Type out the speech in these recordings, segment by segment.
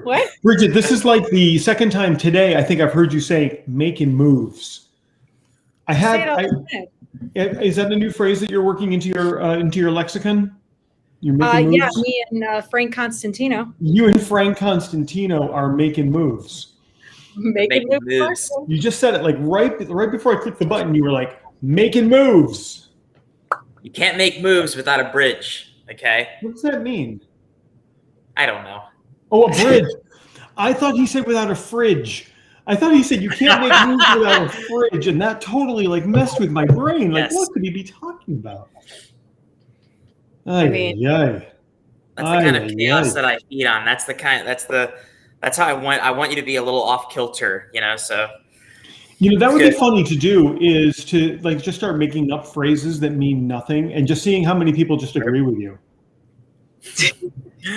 What? Bridget, this is like the second time today I think I've heard you say "making moves." I Say it have. all the time. Is that a new phrase that you're working into your lexicon? You're making moves. Yeah, me and Frank Constantino. You and Frank Constantino are making moves. Making moves. You just said it like right before I clicked the button. You were like making moves. You can't make moves without a bridge. Okay. What does that mean? I don't know. Oh, a bridge. I thought he said without a fridge. I thought he said you can't make moves without a fridge, and that totally like messed with my brain. Like, Yes. what could he be talking about? I mean, That's the kind of chaos that I feed on. That's how I want you to be a little off kilter, so. That would be funny to do, is to like just start making up phrases that mean nothing and just seeing how many people just agree with you.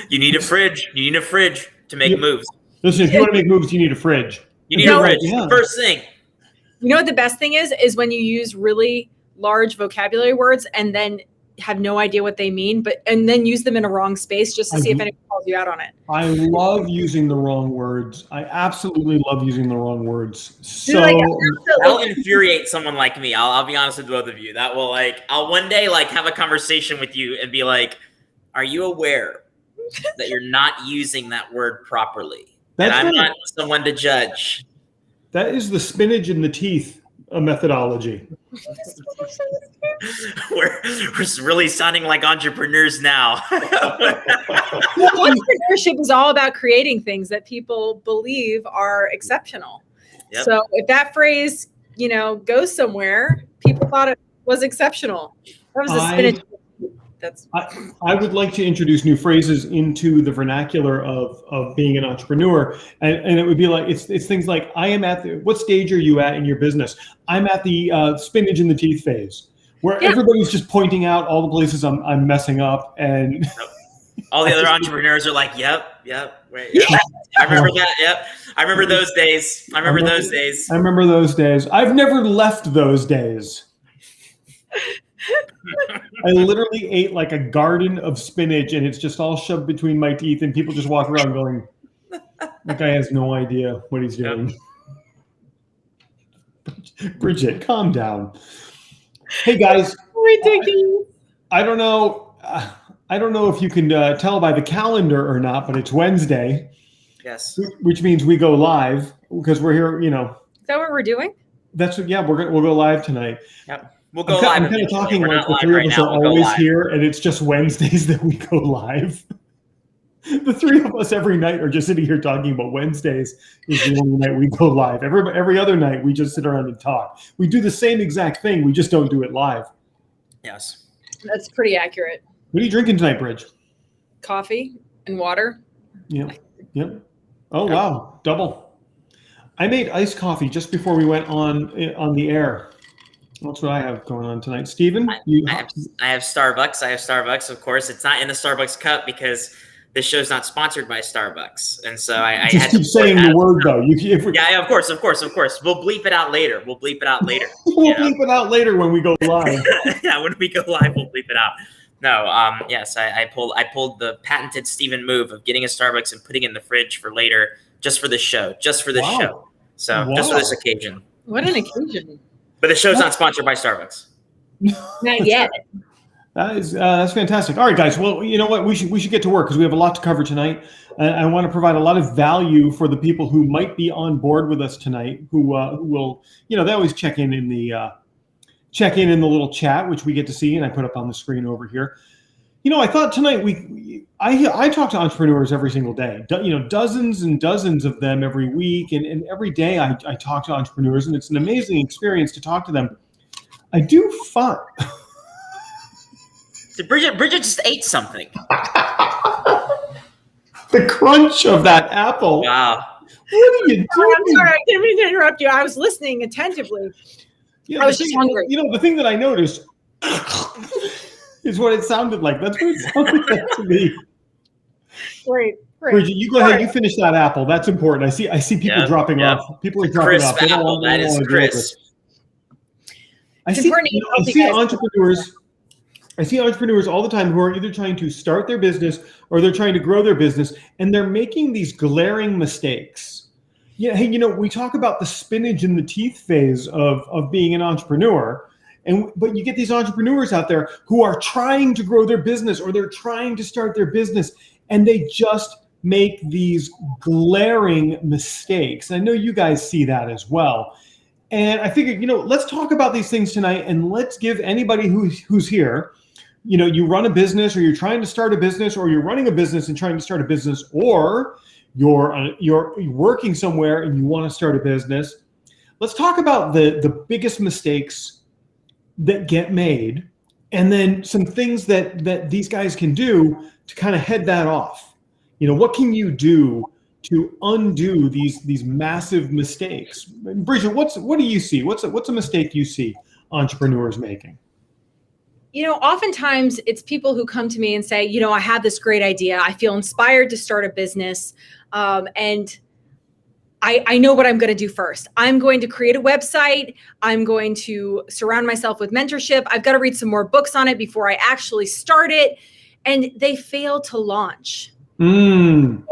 You need a fridge. You need a fridge to make moves. Listen, if you want to make moves, you need a fridge. You need a fridge. Yeah. First thing. You know what the best thing is when you use really large vocabulary words and then have no idea what they mean, and then use them in a wrong space just to see if anyone calls you out on it. I love using the wrong words. I absolutely love using the wrong words. So that'll infuriate someone like me. I'll be honest with both of you. That will I'll one day have a conversation with you and be like, "Are you aware that you're not using that word properly?" And I'm not someone to judge. That is the spinach in the teeth methodology. We're really sounding like entrepreneurs now. Entrepreneurship is all about creating things that people believe are exceptional. Yep. So if that phrase, goes somewhere, people thought it was exceptional. That was a spinach. I would like to introduce new phrases into the vernacular of being an entrepreneur, and it would be like it's things like, I am at what stage are you at in your business? I'm at the spinach in the teeth phase, where everybody's just pointing out all the places I'm messing up, and all the other entrepreneurs are like, yep, wait, yep. I remember that. Yep, I remember those days. I remember those days. I've never left those days. I literally ate like a garden of spinach, and it's just all shoved between my teeth, and people just walk around going, that guy has no idea what he's doing. Bridget, calm down. Hey guys. Ridiculous. I don't know if you can tell by the calendar or not, but it's Wednesday. Yes. Which means we go live because we're here, Is that what we're doing? We'll go live tonight. Yep. We'll go live. I'm kind of talking like the three of us are always here, and it's just Wednesdays that we go live. The three of us every night are just sitting here talking about Wednesdays is the only night we go live. Every other night we just sit around and talk. We do the same exact thing. We just don't do it live. Yes. That's pretty accurate. What are you drinking tonight, Bridge? Coffee and water. Yep. Oh, wow. Double. I made iced coffee just before we went on the air. That's what I have going on tonight. Steven? I have Starbucks. Of course. It's not in the Starbucks cup because this show's not sponsored by Starbucks. And so I just keep saying the word, though. Yeah, of course. We'll bleep it out later. We'll bleep it out later when we go live. Yeah, when we go live, we'll bleep it out. No, yes, I pulled the patented Steven move of getting a Starbucks and putting it in the fridge for later, just for this show. Just for this show. So just for this occasion. What an occasion. But the show's not sponsored by Starbucks. Not yet. That's fantastic. All right, guys. Well, you know what? We should get to work because we have a lot to cover tonight. I want to provide a lot of value for the people who might be on board with us tonight. Who will, they always check in the little chat, which we get to see, and I put up on the screen over here. I thought tonight I talk to entrepreneurs every single day. Dozens and dozens of them every week, and every day I talk to entrepreneurs, and it's an amazing experience to talk to them. I do find. Bridget just ate something. The crunch of that apple. Wow. What are you doing? I'm sorry, I didn't mean to interrupt you. I was listening attentively. I was just hungry. The thing that I noticed is what it sounded like. That's what it sounded like to me. Great. Bridget, you go ahead. You finish that apple. That's important. I see people dropping off. People are dropping off. Apple. That is crisp. I see entrepreneurs. I see entrepreneurs all the time who are either trying to start their business or they're trying to grow their business, and they're making these glaring mistakes. Yeah, hey, we talk about the spinach in the teeth phase of being an entrepreneur, but you get these entrepreneurs out there who are trying to grow their business or they're trying to start their business, and they just make these glaring mistakes. I know you guys see that as well. And I figured, let's talk about these things tonight, and let's give anybody who's here, you run a business, or you're trying to start a business, or you're running a business and trying to start a business, or you're working somewhere and you want to start a business. Let's talk about the biggest mistakes that get made, and then some things that these guys can do to kind of head that off. What can you do to undo these massive mistakes? Bridget, what do you see? What's a mistake you see entrepreneurs making? Oftentimes it's people who come to me and say, I have this great idea. I feel inspired to start a business. And I know what I'm going to do first. I'm going to create a website. I'm going to surround myself with mentorship. I've got to read some more books on it before I actually start it. And they fail to launch. So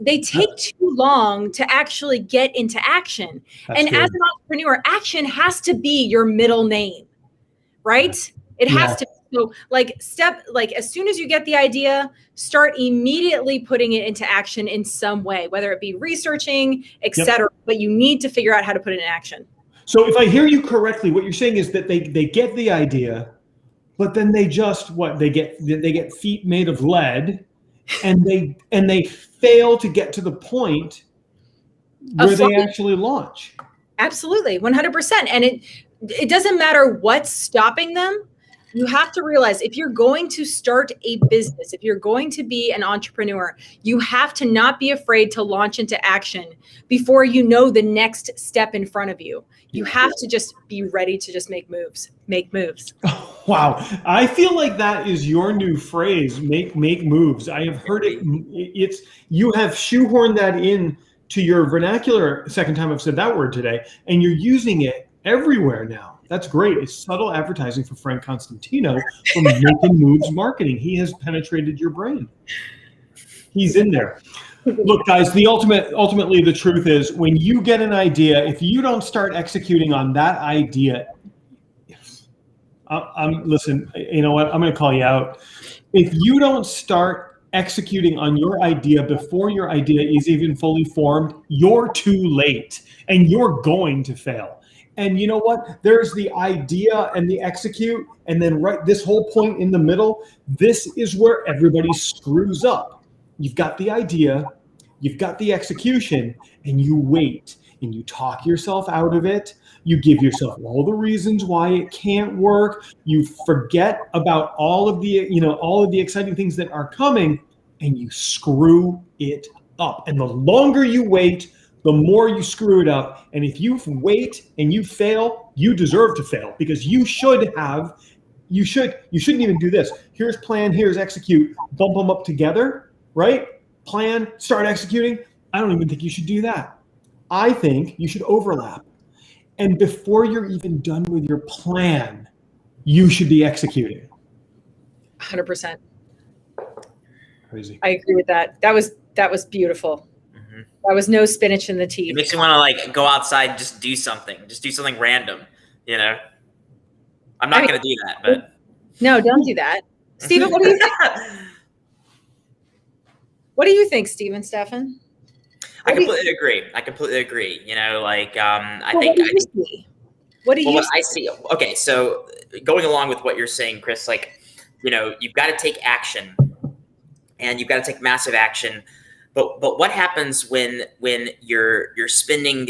they take too long to actually get into action. As an entrepreneur, action has to be your middle name. Right? It has to. So as soon as you get the idea, start immediately putting it into action in some way, whether it be researching, etc. But you need to figure out how to put it in action. So if I hear you correctly, what you're saying is that they get the idea, but then they just they get feet made of lead, and they fail to get to the point where they actually launch. Absolutely, 100%. And it doesn't matter what's stopping them. You have to realize, if you're going to start a business, if you're going to be an entrepreneur, you have to not be afraid to launch into action before you know the next step in front of you. You have to just be ready to just make moves. Oh, wow. I feel like that is your new phrase, make moves. I have heard it. You have shoehorned that in to your vernacular, second time I've said that word today, and you're using it everywhere now. That's great. It's subtle advertising for Frank Constantino from Making Moves Marketing. He has penetrated your brain. He's in there. Look, guys, ultimately the truth is, when you get an idea, if you don't start executing on that idea, listen, you know what? I'm going to call you out. If you don't start executing on your idea before your idea is even fully formed, you're too late, and you're going to fail. And you know what? There's the idea and the execute, and then this whole point in the middle, this is where everybody screws up. You've got the idea, you've got the execution, and you wait, and you talk yourself out of it. You give yourself all the reasons why it can't work. You forget about all of the exciting things that are coming, and you screw it up. And the longer you wait, the more you screw it up. And if you wait and you fail, you deserve to fail, because you shouldn't even do this. Here's plan, here's execute, bump them up together, right? Plan, start executing. I don't even think you should do that. I think you should overlap. And before you're even done with your plan, you should be executing. 100%. Crazy. I agree with that. That was beautiful. That was no spinach in the teeth. It makes you want to go outside and just do something. Just do something random, I'm not going to do that, but. No, don't do that. Stephen, what do you think? What do you think, Stephen? I completely agree. I think What do you see? I see? Okay, so going along with what you're saying, Chris, you've got to take action, and you've got to take massive action. But what happens when you're spending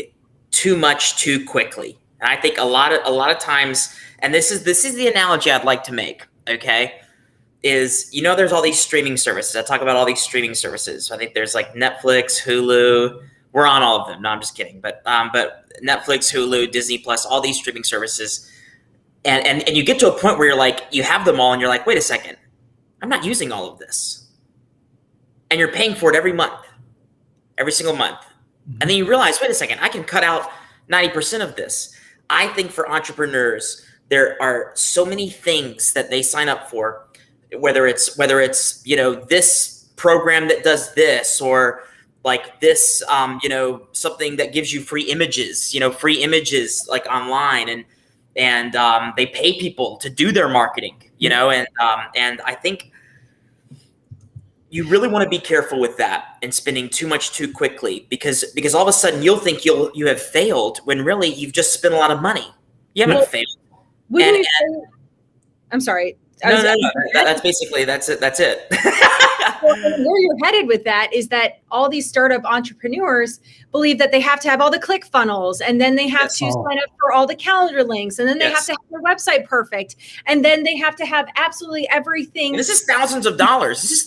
too much too quickly? And I think a lot of times, and this is the analogy I'd like to make, okay, is there's all these streaming services. I talk about all these streaming services. I think there's like Netflix, Hulu. We're on all of them. No, I'm just kidding. But Netflix, Hulu, Disney Plus, all these streaming services, and you get to a point where you're like, you have them all, and you're like, wait a second, I'm not using all of this. And you're paying for it every single month. And then you realize, wait a second, I can cut out 90% of this. I think for entrepreneurs, there are so many things that they sign up for, whether it's this program that does this, or like this something that gives you free images like online, and they pay people to do their marketing, and I think you really want to be careful with that and spending too much too quickly, because all of a sudden you'll think you have failed when really you've just spent a lot of money. You haven't failed. I'm sorry. No. That's it. Where you're headed with that is that all these startup entrepreneurs believe that they have to have all the click funnels, and then they have to sign up for all the calendar links, and then they have to have their website perfect, and then they have to have absolutely everything. And this is thousands of dollars.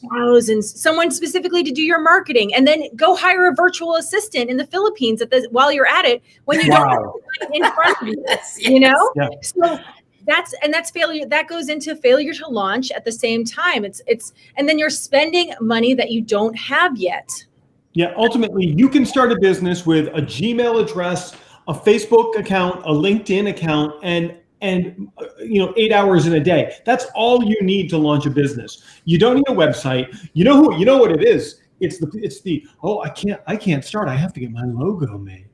Thousands. Someone specifically to do your marketing, and then go hire a virtual assistant in the Philippines while you're at it, when you don't have it in front of you. Yeah. So that's failure. That goes into failure to launch at the same time. And then you're spending money that you don't have yet. Yeah. Ultimately, you can start a business with a Gmail address, a Facebook account, a LinkedIn account, and 8 hours in a day. That's all you need to launch a business. You don't need a website. You know what it is. It's the I can't start. I have to get my logo made.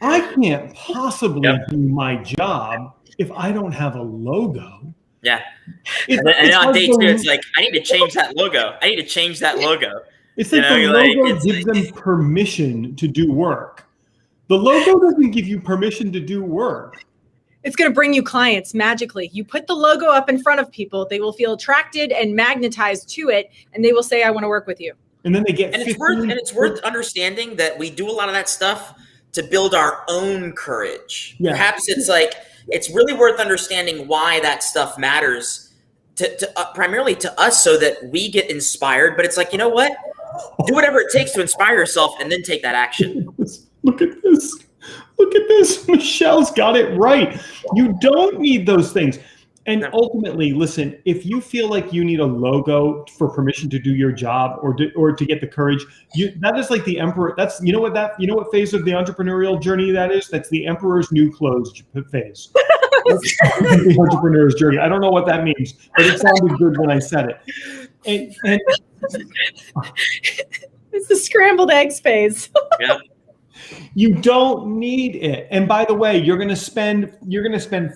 I can't possibly do my job if I don't have a logo. Yeah. And on day 2, it's like, I need to change that logo. It's like the logo gives them permission to do work. The logo doesn't give you permission to do work. It's going to bring you clients magically. You put the logo up in front of people, they will feel attracted and magnetized to it, and they will say, I want to work with you. And then they get it's worth understanding that we do a lot of that stuff to build our own courage. Yeah. Perhaps it's really worth understanding why that stuff matters to primarily to us, so that we get inspired. But it's like, you know what? Do whatever it takes to inspire yourself, and then take that action. Look at this. Michelle's got it right. You don't need those things. And ultimately, listen, if you feel like you need a logo for permission to do your job, or to get the courage, that is like the emperor. That's what phase of the entrepreneurial journey that is? That's the emperor's new clothes phase. The entrepreneur's journey. I don't know what that means, but it sounded good when I said it. And it's the scrambled eggs phase. Yep. You don't need it. And by the way, you're going to spend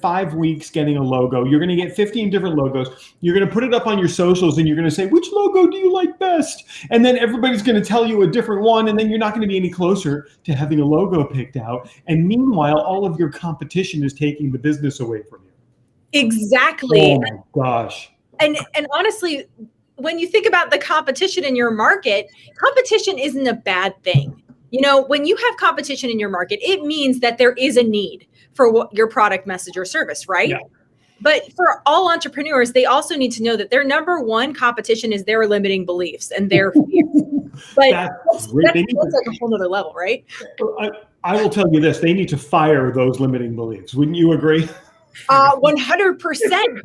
5 weeks getting a logo. You're going to get 15 different logos. You're going to put it up on your socials, and you're going to say, which logo do you like best? And then everybody's going to tell you a different one. And then you're not going to be any closer to having a logo picked out. And meanwhile, all of your competition is taking the business away from you. Exactly. Oh my gosh. And honestly, when you think about the competition in your market, competition isn't a bad thing. When you have competition in your market, it means that there is a need for your product, message, or service, right? Yeah. But for all entrepreneurs, they also need to know that their number one competition is their limiting beliefs and their fears. But that's like a whole nother level, right? I will tell you this: they need to fire those limiting beliefs. Wouldn't you agree? 100%.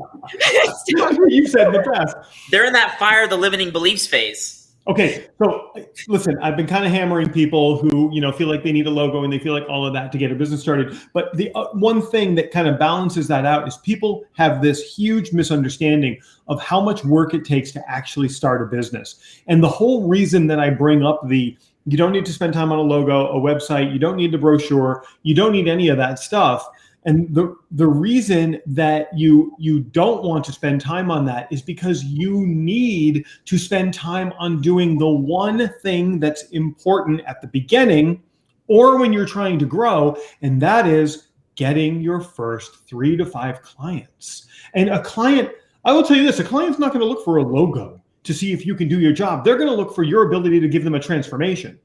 You've said in the past. They're in that fire the limiting beliefs phase. Okay, so listen, I've been kind of hammering people who, feel like they need a logo and they feel like all of that to get a business started. But the one thing that kind of balances that out is people have this huge misunderstanding of how much work it takes to actually start a business. And the whole reason that I bring up you don't need to spend time on a logo, a website, you don't need a brochure, you don't need any of that stuff. And the reason that you don't want to spend time on that is because you need to spend time on doing the one thing that's important at the beginning, or when you're trying to grow, and that is getting your first 3 to 5 clients. And a client, I will tell you this, a client's not going to look for a logo to see if you can do your job. They're going to look for your ability to give them a transformation.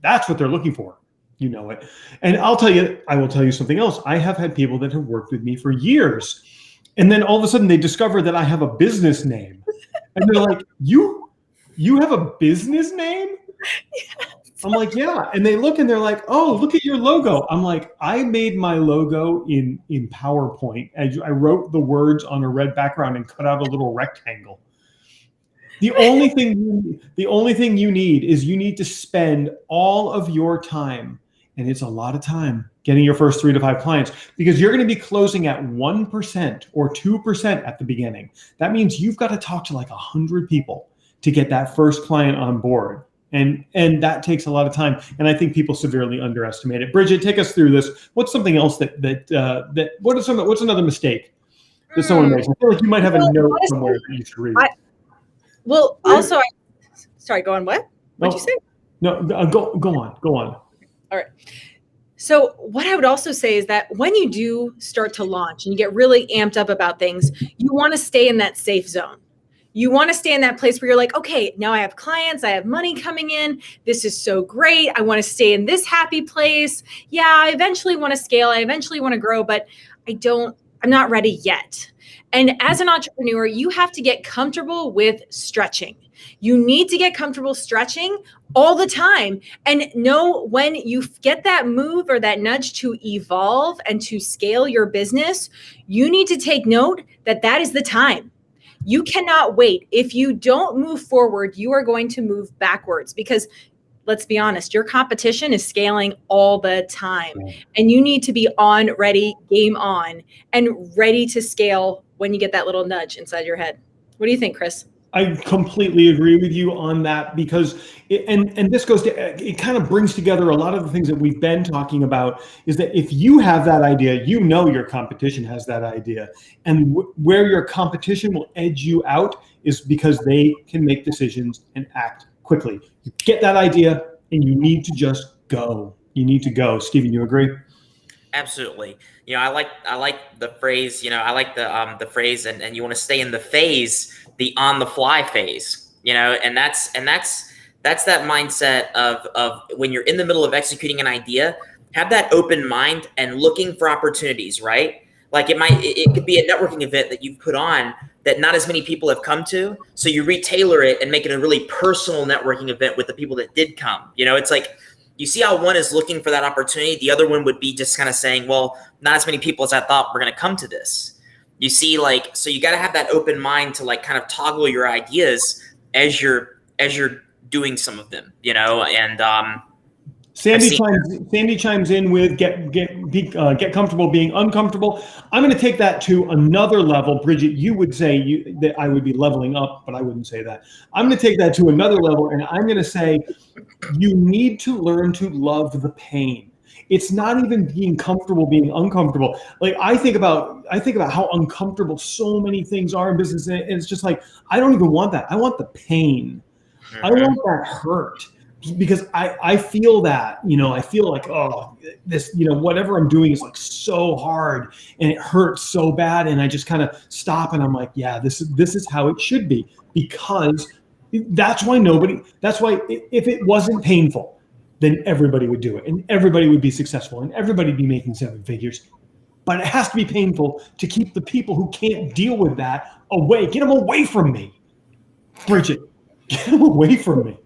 That's what they're looking for. You know it. And I will tell you something else. I have had people that have worked with me for years. And then all of a sudden they discover that I have a business name. And they're like, you have a business name? Yes. I'm like, yeah. And they look and they're like, oh, look at your logo. I'm like, I made my logo in PowerPoint. I wrote the words on a red background and cut out a little rectangle. The only thing you need is you need to spend all of your time, and it's a lot of time, getting your first 3 to 5 clients, because you're going to be closing at 1% or 2% at the beginning. That means you've got to talk to like 100 people to get that first client on board. And that takes a lot of time. And I think people severely underestimate it. Bridget, take us through this. What's something else what's another mistake that someone makes? I feel like you might have a note somewhere that you should read. Sorry, go on. What? What'd you say? No, go on. All right. So what I would also say is that when you do start to launch and you get really amped up about things, you want to stay in that safe zone. You want to stay in that place where you're like, okay, now I have clients, I have money coming in. This is so great. I want to stay in this happy place. Yeah, I eventually want to scale. I eventually want to grow, but I'm not ready yet. And as an entrepreneur, you have to get comfortable with stretching. You need to get comfortable stretching all the time and know when you get that move or that nudge to evolve and to scale your business, you need to take note that is the time. You cannot wait. If you don't move forward, you are going to move backwards, because let's be honest, your competition is scaling all the time, and you need to be on, ready, game on, and ready to scale when you get that little nudge inside your head. What do you think, Chris? I completely agree with you on that, because it kind of brings together a lot of the things that we've been talking about, is that if you have that idea, you know your competition has that idea. And where your competition will edge you out is because they can make decisions and act quickly. You get that idea and you need to just go. You need to go. Steven, you agree? Absolutely. I like the phrase, I like the phrase, and you want to stay in the phase, the on the fly phase, and that's that mindset of when you're in the middle of executing an idea, have that open mind and looking for opportunities, right? Like it could be a networking event that you've put on that not as many people have come to. So you retailer it and make it a really personal networking event with the people that did come. It's like, you see how one is looking for that opportunity. The other one would be just kind of saying, well, not as many people as I thought were going to come to this. You see, so you got to have that open mind to kind of toggle your ideas as you're doing some of them, and Sandy chimes in with get comfortable being uncomfortable. I'm going to take that to another level. Bridget, you would say that I would be leveling up, but I wouldn't say that. I'm going to take that to another level, and I'm going to say you need to learn to love the pain. It's not even being comfortable being uncomfortable. Like I think about how uncomfortable so many things are in business, and it's just like, I don't even want that. I want the pain. I want that hurt. Because I feel that, I feel like, oh, this, whatever I'm doing is like so hard and it hurts so bad. And I just kind of stop and I'm like, yeah, this is how it should be, because that's why if it wasn't painful, then everybody would do it and everybody would be successful and everybody would be making 7 figures. But it has to be painful to keep the people who can't deal with that away. Get them away from me. Bridget, get them away from me.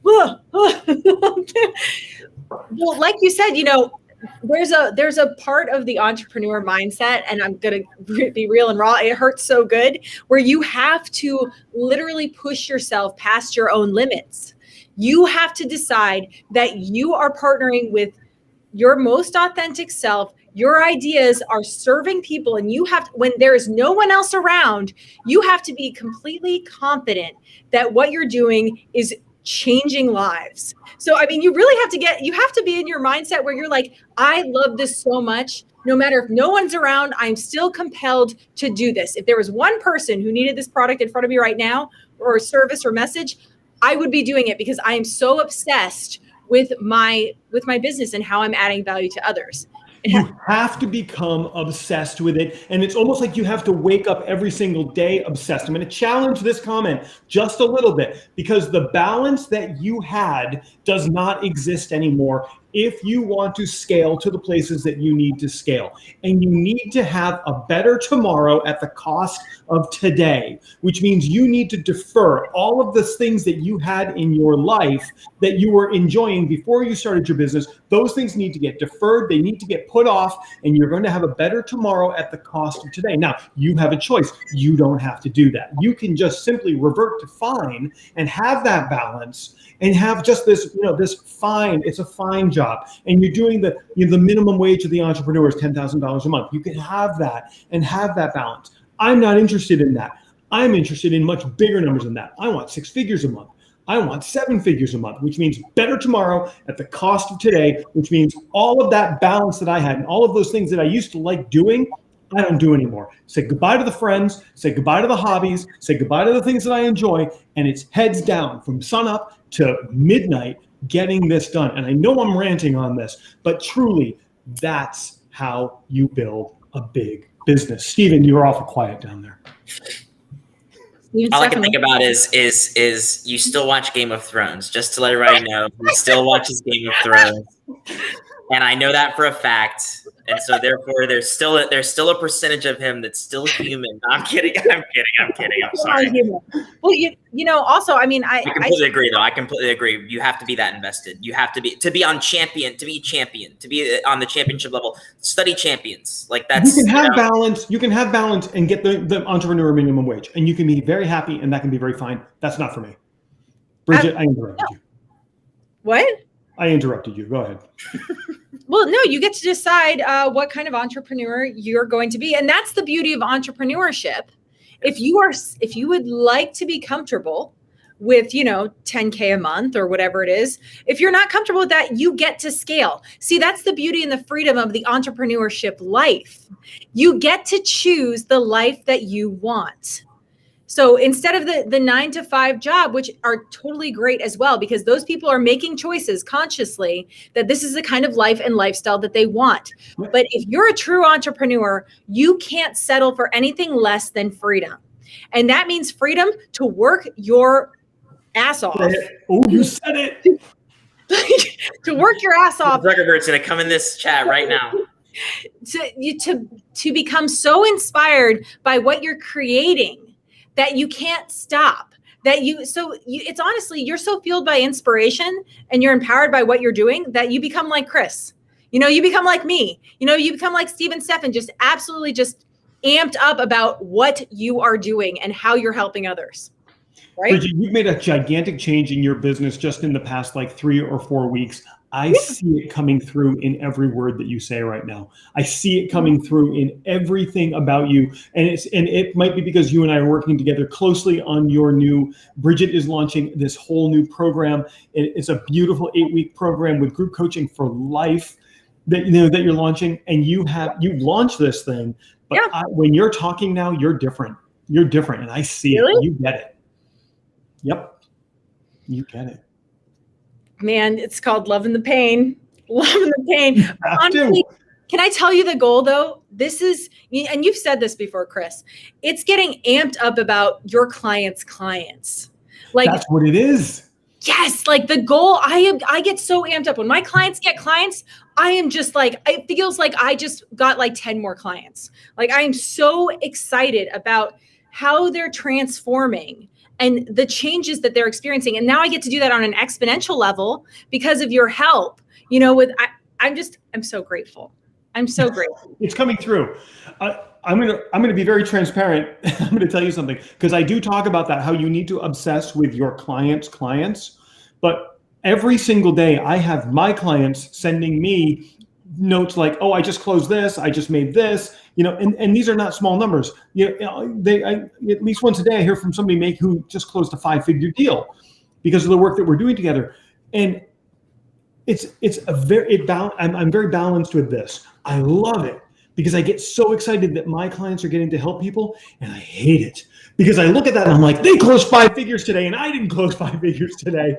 Well, like you said, there's a part of the entrepreneur mindset, and I'm going to be real and raw. It hurts so good, where you have to literally push yourself past your own limits. You have to decide that you are partnering with your most authentic self. Your ideas are serving people, and when there is no one else around, you have to be completely confident that what you're doing is changing lives. So, you really have to be in your mindset where you're like, I love this so much. No matter if no one's around, I'm still compelled to do this. If there was one person who needed this product in front of me right now, or service or message, I would be doing it, because I am so obsessed with my business and how I'm adding value to others. You have to become obsessed with it. And it's almost like you have to wake up every single day obsessed. I'm going to challenge this comment just a little bit, because the balance that you had does not exist anymore. if you want to scale to the places that you need to scale. And you need to have a better tomorrow at the cost of today, which means you need to defer all of the things that you had in your life that you were enjoying before you started your business. Those things need to get deferred. They need to get put off, and you're going to have a better tomorrow at the cost of today. Now, you have a choice. You don't have to do that. You can just simply revert to fine and have that balance and have just this, this fine, it's a fine job. And you're doing the minimum wage of the entrepreneur is $10,000 a month. You can have that and have that balance. I'm not interested in that. I'm interested in much bigger numbers than that. I want 6 figures a month. I want 7 figures a month, which means better tomorrow at the cost of today, which means all of that balance that I had and all of those things that I used to like doing, I don't do anymore. Say goodbye to the friends, say goodbye to the hobbies, say goodbye to the things that I enjoy, and it's heads down from sunup to midnight getting this done. And I know I'm ranting on this, but truly, that's how you build a big business. Stephen, you're awful quiet down there. All I can think about is you still watch Game of Thrones, just to let everybody know. He still watches Game of Thrones. And I know that for a fact. And so therefore there's still a percentage of him that's still human. I'm kidding. I'm sorry. Well, also, I mean, I completely agree though. I completely agree. You have to be that invested. You have to be to be on the championship level, study champions. Like that's you can have balance. You can have balance and get the entrepreneur minimum wage, and you can be very happy, and that can be very fine. That's not for me. Bridget, I interrupted you. What? I interrupted you. Go ahead. Well, no, you get to decide what kind of entrepreneur you're going to be. And that's the beauty of entrepreneurship. If you would like to be comfortable with, $10K a month or whatever it is, if you're not comfortable with that, you get to scale. See, that's the beauty and the freedom of the entrepreneurship life. You get to choose the life that you want. So instead of the 9-to-5 job, which are totally great as well, because those people are making choices consciously that this is the kind of life and lifestyle that they want. But if you're a true entrepreneur, you can't settle for anything less than freedom. And that means freedom to work your ass off. Oh, you said it. To work your ass off. Zuckerberg's going to come in this chat right now. To become so inspired by what you're creating that you can't stop, it's honestly, you're so fueled by inspiration and you're empowered by what you're doing that you become like Chris, you become like me, you become like Steve and Stefan, just absolutely just amped up about what you are doing and how you're helping others. Right? Bridget, you've made a gigantic change in your business just in the past 3 or 4 weeks. I see it coming through in every word that you say right now. I see it coming through in everything about you. And it might be because you and I are working together closely on your new, Bridget is launching this whole new program. It's a beautiful 8-week program with group coaching for life that you're launching. And you launched this thing, but when you're talking now, you're different. You're different. And I see it. You get it. Yep. You get it. Man, it's called loving the pain. Loving the pain. Honestly, can I tell you the goal though? This is, and you've said this before, Chris, it's getting amped up about your clients' clients. Like that's what it is. Yes. Like the goal, I get so amped up when my clients get clients. I am just like, it feels like I just got 10 more clients. Like I am so excited about how they're transforming and the changes that they're experiencing. And now I get to do that on an exponential level because of your help, I'm so grateful. I'm so grateful. It's coming through. I'm going to be very transparent. I'm going to tell you something because I do talk about that, how you need to obsess with your clients, but every single day I have my clients sending me notes like, oh, I just closed this. I just made this. And these are not small numbers. At least once a day I hear from somebody who just closed a 5-figure deal because of the work that we're doing together. And I'm very balanced with this. I love it because I get so excited that my clients are getting to help people, and I hate it because I look at that and I'm like, they closed 5 figures today, and I didn't close 5 figures today.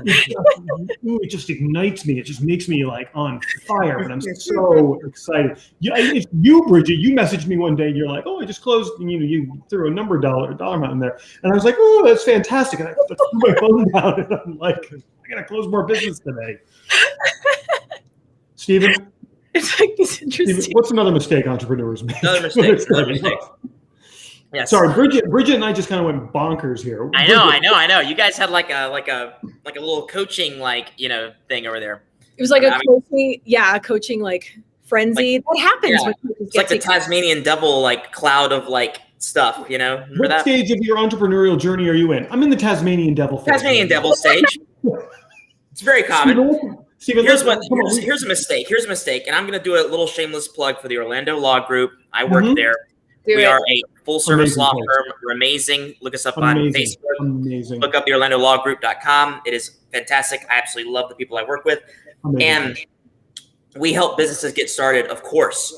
It just ignites me. It just makes me on fire, and I'm so excited. If you, Bridget, you messaged me one day, and you're like, oh, I just closed, and you threw a dollar amount in there, and I was like, oh, that's fantastic, and I threw my phone down, and I'm like, I got to close more business today. Stephen? It's like this interesting. Stephen, what's another mistake entrepreneurs make? Another mistake. Yes. Sorry, Bridget and I just kind of went bonkers here. I know. You guys had like a little coaching thing over there. It was like a coaching like frenzy. That happens when it's like the Tasmanian devil cloud of stuff, Remember what that? stage of your entrepreneurial journey are you in? I'm in the Tasmanian devil phase. Tasmanian devil stage. It's very common. Stephen, here's a mistake. Here's a mistake, and I'm going to do a little shameless plug for the Orlando Law Group. I work there. We are a full-service law firm. We're amazing. Look us up on Facebook. Amazing. Look up the OrlandoLawGroup.com. It is fantastic. I absolutely love the people I work with. Amazing. And we help businesses get started, of course.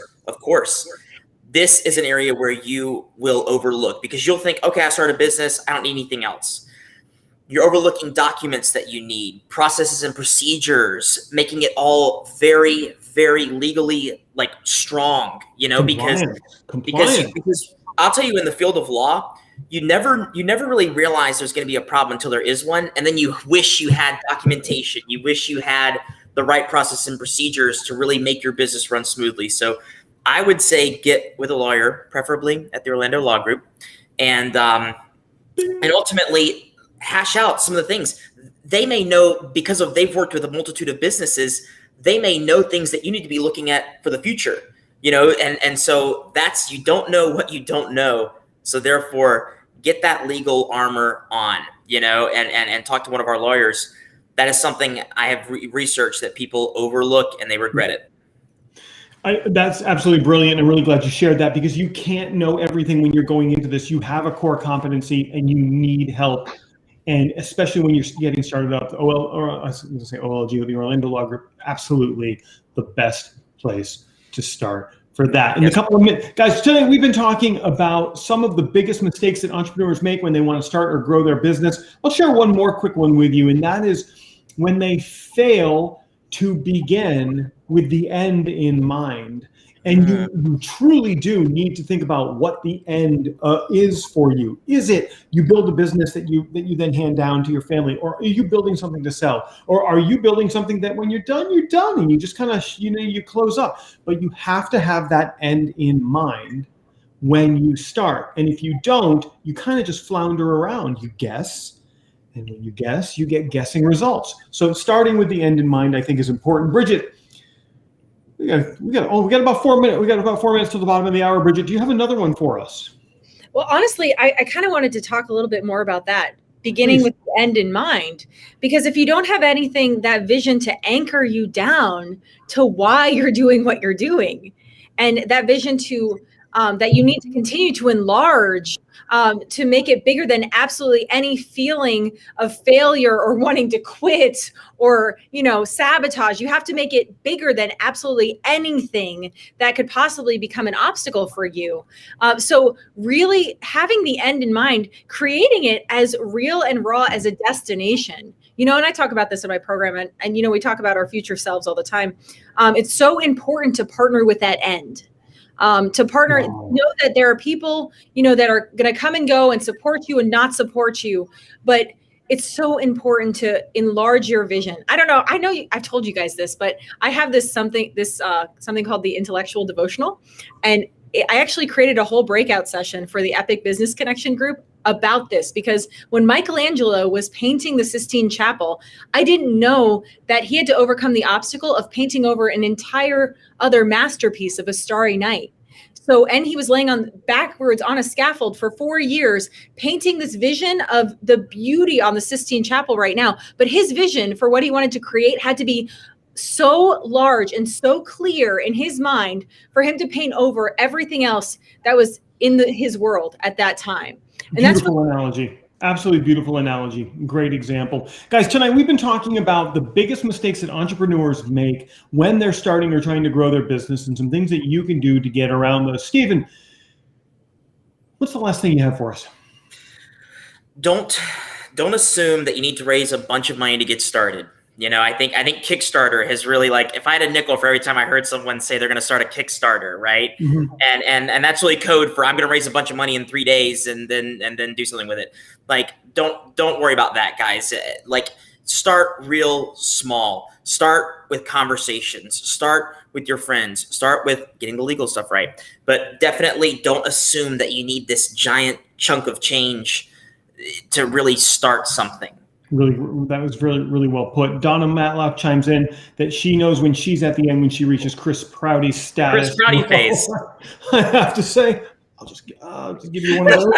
This is an area where you will overlook because you'll think, okay, I started a business. I don't need anything else. You're overlooking documents that you need, processes and procedures, making it all very, very legally strong, because I'll tell you, in the field of law, you never really realize there's going to be a problem until there is one. And then you wish you had documentation. You wish you had the right process and procedures to really make your business run smoothly. So I would say get with a lawyer, preferably at the Orlando Law Group, and ultimately hash out some of the things. They may know because they've worked with a multitude of businesses. They may know things that you need to be looking at for the future, and so that's, you don't know what you don't know. So therefore get that legal armor on, and talk to one of our lawyers. That is something I have researched that people overlook and they regret it. That's absolutely brilliant. I'm really glad you shared that because you can't know everything when you're going into this. You have a core competency and you need help. And especially when you're getting started up, I was going to say OLG, the Orlando Law Group, absolutely the best place to start for that. In a couple of minutes, guys, today we've been talking about some of the biggest mistakes that entrepreneurs make when they want to start or grow their business. I'll share one more quick one with you, and that is when they fail to begin with the end in mind. And you truly do need to think about what the end is for you. Is it you build a business that you then hand down to your family, or are you building something to sell, or are you building something that when you're done, and you just kind of you close up? But you have to have that end in mind when you start. And if you don't, you kind of just flounder around. You guess, and when you guess, you get guessing results. So starting with the end in mind, I think, is important. Bridget. We got about 4 minutes. We got about 4 minutes to the bottom of the hour. Bridget, do you have another one for us? Well, honestly, I kind of wanted to talk a little bit more about that, beginning with the end in mind, because if you don't have anything, that vision to anchor you down to why you're doing what you're doing, and that vision to that you need to continue to enlarge, to make it bigger than absolutely any feeling of failure or wanting to quit or, sabotage. You have to make it bigger than absolutely anything that could possibly become an obstacle for you. So really having the end in mind, creating it as real and raw as a destination. And I talk about this in my program, and we talk about our future selves all the time. It's so important to partner with that end. To partner, know that there are people, that are going to come and go and support you and not support you. But it's so important to enlarge your vision. I don't know. I know I've told you guys this, but I have something called the Intellectual Devotional. And I actually created a whole breakout session for the Epic Business Connection group about this, because when Michelangelo was painting the Sistine Chapel, I didn't know that he had to overcome the obstacle of painting over an entire other masterpiece of A Starry Night. So, and he was laying backwards on a scaffold for 4 years, painting this vision of the beauty on the Sistine Chapel right now. But his vision for what he wanted to create had to be so large and so clear in his mind for him to paint over everything else that was in his world at that time. And beautiful analogy. Absolutely beautiful analogy. Great example. Guys, tonight we've been talking about the biggest mistakes that entrepreneurs make when they're starting or trying to grow their business, and some things that you can do to get around those. Stephen, what's the last thing you have for us? Don't assume that you need to raise a bunch of money to get started. I think Kickstarter has really, if I had a nickel for every time I heard someone say they're going to start a Kickstarter, right? Mm-hmm. And that's really code for I'm going to raise a bunch of money in 3 days and then do something with it. Don't worry about that, guys. start real small. Start with conversations. Start with your friends. Start with getting the legal stuff right. But definitely don't assume that you need this giant chunk of change to really start something. Really, that was really well put. Donna Matlock chimes in that she knows when she's at the end when she reaches Chris Prouty's status. Chris Prouty face. I have to say, I'll just give you one of those.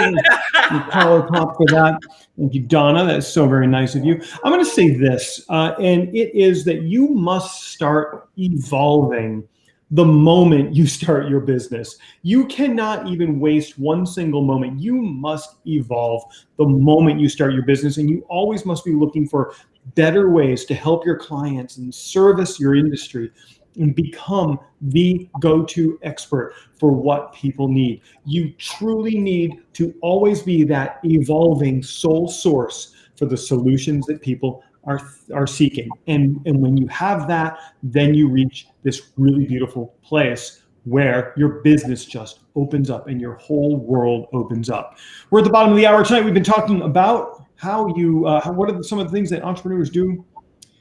You power pop for that. Thank you, Donna. That's so very nice of you. I'm going to say this, and it is that you must start evolving the moment you start your business. You cannot even waste one single moment. You must evolve the moment you start your business, and you always must be looking for better ways to help your clients and service your industry and become the go-to expert for what people need. You truly need to always be that evolving sole source for the solutions that people are seeking. And when you have that, then you reach this really beautiful place where your business just opens up and your whole world opens up. We're at the bottom of the hour tonight. We've been talking about what are some of the things that entrepreneurs do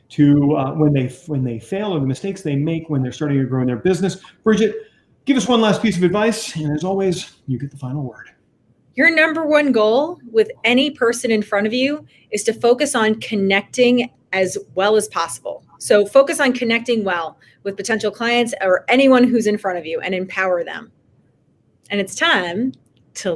to when they fail, or the mistakes they make when they're starting to grow in their business. Bridget, give us one last piece of advice, and as always, you get the final word. Your number one goal with any person in front of you is to focus on connecting as well as possible. So focus on connecting well with potential clients or anyone who's in front of you and empower them. And it's time to